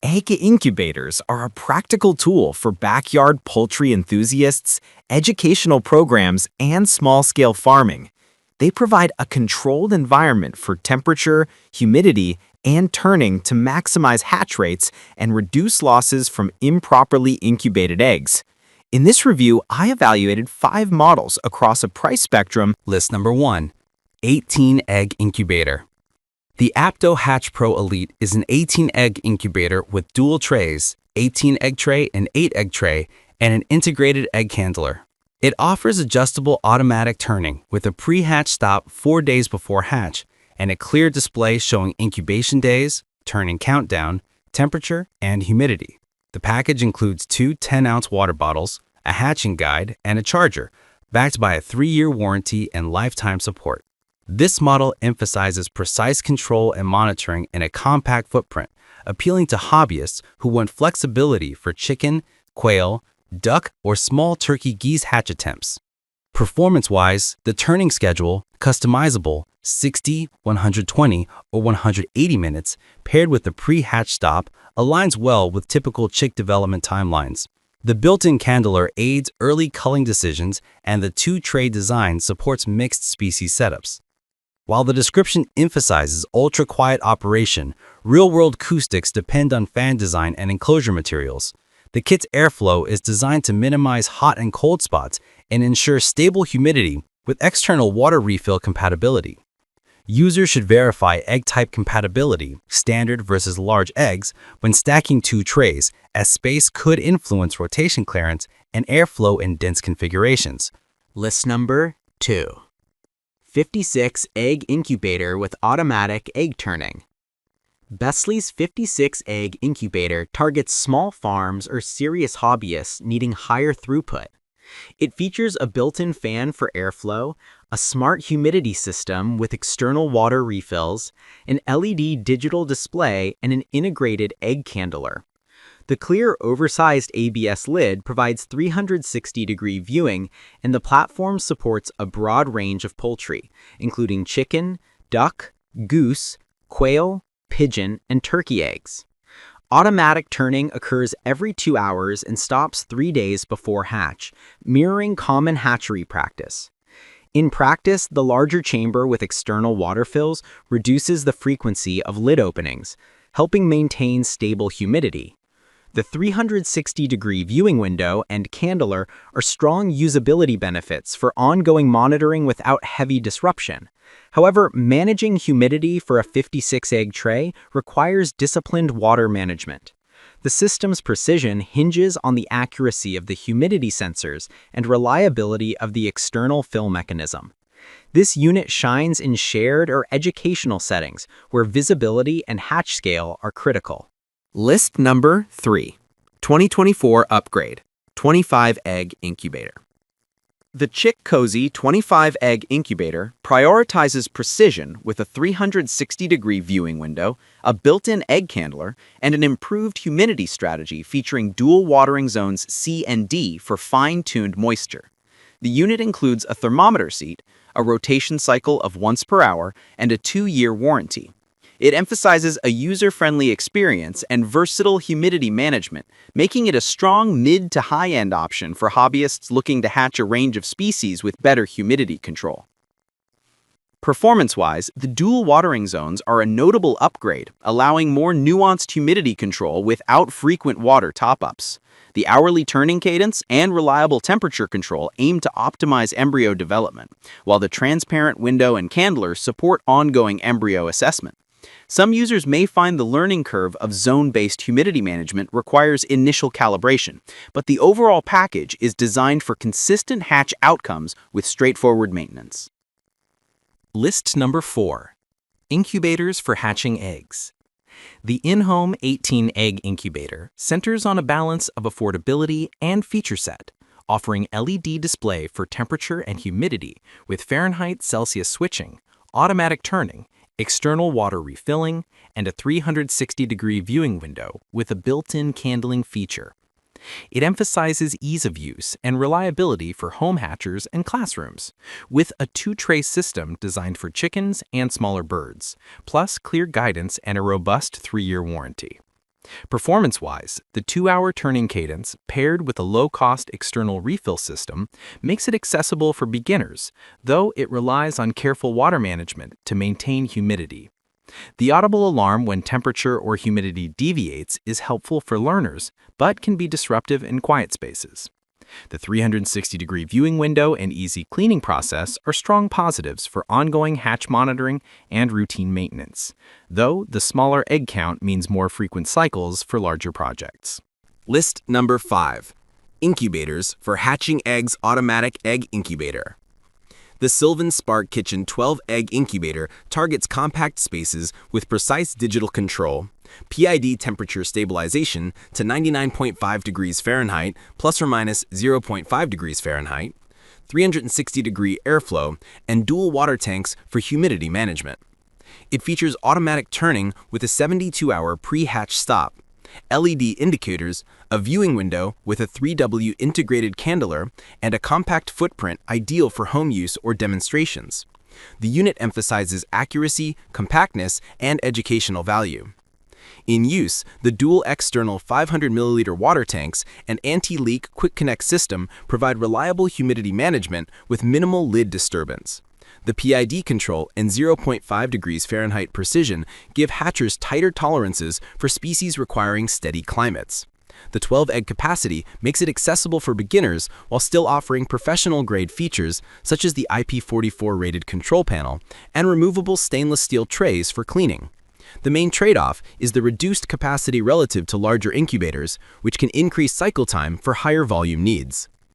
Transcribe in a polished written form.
Egg incubators are a practical tool for backyard poultry enthusiasts, educational programs, and small-scale farming. They provide a controlled environment for temperature, humidity, and turning to maximize hatch rates and reduce losses from improperly incubated eggs. In this review, I evaluated 5 models across a price spectrum. List number 1. 18-egg incubator. The Apto Hatch Pro Elite is an 18-egg incubator with dual trays, 18-egg tray and 8-egg tray, and an integrated egg handler. It offers adjustable automatic turning with a pre-hatch stop 4 days before hatch and a clear display showing incubation days, turning countdown, temperature, and humidity. The package includes 2 10-ounce water bottles, a hatching guide, and a charger, backed by a 3-year warranty and lifetime support. This model emphasizes precise control and monitoring in a compact footprint, appealing to hobbyists who want flexibility for chicken, quail, duck, or small turkey geese hatch attempts. Performance-wise, the turning schedule, customizable 60, 120, or 180 minutes, paired with the pre-hatch stop, aligns well with typical chick development timelines. The built-in candler aids early culling decisions, and the 2-tray design supports mixed species setups. While the description emphasizes ultra-quiet operation, real-world acoustics depend on fan design and enclosure materials. The kit's airflow is designed to minimize hot and cold spots and ensure stable humidity with external water refill compatibility. Users should verify egg type compatibility, standard versus large eggs, when stacking 2 trays, as space could influence rotation clearance and airflow in dense configurations. List number 2. 56-egg incubator with automatic egg turning. Bestly's 56-egg incubator targets small farms or serious hobbyists needing higher throughput. It features a built-in fan for airflow, a smart humidity system with external water refills, an LED digital display, and an integrated egg candler. The clear, oversized ABS lid provides 360-degree viewing, and the platform supports a broad range of poultry, including chicken, duck, goose, quail, pigeon, and turkey eggs. Automatic turning occurs every 2 hours and stops 3 days before hatch, mirroring common hatchery practice. In practice, the larger chamber with external water fills reduces the frequency of lid openings, helping maintain stable humidity. The 360-degree viewing window and candler are strong usability benefits for ongoing monitoring without heavy disruption. However, managing humidity for a 56-egg tray requires disciplined water management. The system's precision hinges on the accuracy of the humidity sensors and reliability of the external fill mechanism. This unit shines in shared or educational settings where visibility and hatch scale are critical. List number 3. 2024 Upgrade 25-egg incubator. The Chick Cozy 25-egg incubator prioritizes precision with a 360-degree viewing window, a built-in egg candler, and an improved humidity strategy featuring dual watering zones C and D for fine-tuned moisture. The unit includes a thermometer seat, a rotation cycle of once per hour, and a 2-year warranty. It emphasizes a user-friendly experience and versatile humidity management, making it a strong mid to high-end option for hobbyists looking to hatch a range of species with better humidity control. Performance-wise, the dual watering zones are a notable upgrade, allowing more nuanced humidity control without frequent water top-ups. The hourly turning cadence and reliable temperature control aim to optimize embryo development, while the transparent window and candler support ongoing embryo assessment. Some users may find the learning curve of zone-based humidity management requires initial calibration, but the overall package is designed for consistent hatch outcomes with straightforward maintenance. List number 4. Incubators for hatching eggs. The in-home 18-egg incubator centers on a balance of affordability and feature set, offering LED display for temperature and humidity with Fahrenheit-Celsius switching, automatic turning, external water refilling, and a 360-degree viewing window with a built-in candling feature. It emphasizes ease of use and reliability for home hatchers and classrooms, with a 2-tray system designed for chickens and smaller birds, plus clear guidance and a robust 3-year warranty. Performance-wise, the 2-hour turning cadence, paired with a low-cost external refill system, makes it accessible for beginners, though it relies on careful water management to maintain humidity. The audible alarm when temperature or humidity deviates is helpful for learners, but can be disruptive in quiet spaces. The 360-degree viewing window and easy cleaning process are strong positives for ongoing hatch monitoring and routine maintenance, though the smaller egg count means more frequent cycles for larger projects. List number 5. Incubators for hatching eggs automatic egg incubator. The Sylvan Spark Kitchen 12-egg incubator targets compact spaces with precise digital control, PID temperature stabilization to 99.5 degrees Fahrenheit plus or minus 0.5 degrees Fahrenheit, 360-degree airflow, and dual water tanks for humidity management. It features automatic turning with a 72-hour pre-hatch stop, LED indicators, a viewing window with a 3W integrated candler, and a compact footprint ideal for home use or demonstrations. The unit emphasizes accuracy, compactness, and educational value. In use, the dual external 500 milliliter water tanks and anti-leak quick connect system provide reliable humidity management with minimal lid disturbance. The PID control and 0.5 degrees Fahrenheit precision give hatchers tighter tolerances for species requiring steady climates. The 12-egg capacity makes it accessible for beginners while still offering professional-grade features such as the IP44 rated control panel and removable stainless steel trays for cleaning. The main trade-off is the reduced capacity relative to larger incubators, which can increase cycle time for higher volume needs.